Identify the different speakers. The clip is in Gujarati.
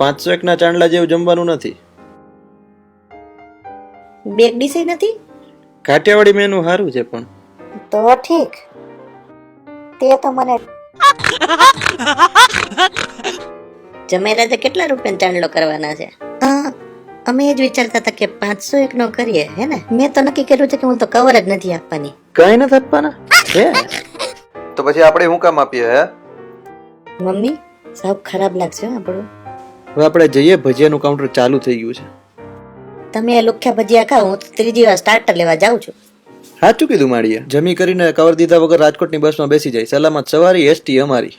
Speaker 1: 501 ના ચાંદલા જેવું જમવાનું નથી.
Speaker 2: બેક ડીશ નથી
Speaker 1: કાઠિયાવાડી મેનુ સારું છે પણ
Speaker 2: તો ઠીક. તે તો મને જમેરા કેટલા રૂપિયા ચાંદલો કરવાના છે? અમે એ જ વિચારતા હતા કે 501 નો કરીએ હે ને. મેં તો નક્કી કર્યું છે કે હું તો કવર જ નથી આપવાની.
Speaker 1: કઈ નથી આપવાના હે તો પછી આપણે શું કામ આપીએ હે?
Speaker 2: મમ્મી સાવ ખરાબ લાગશે હો આપણું.
Speaker 1: હવે આપણે જઈએ, ભજીયાનું કાઉન્ટર ચાલુ થઈ ગયું છે.
Speaker 2: તમે એ લુખ્યા ભજીયા ખાઓ, હું તો ત્રીજી વાર સ્ટાર્ટર લેવા જાઉં છું.
Speaker 1: સાચું કીધું માળીએ. જમી કરીને કવર દીધા વગર રાજકોટની બસમાં બેસી જાય. સલામત સવારી, એસટી અમારી.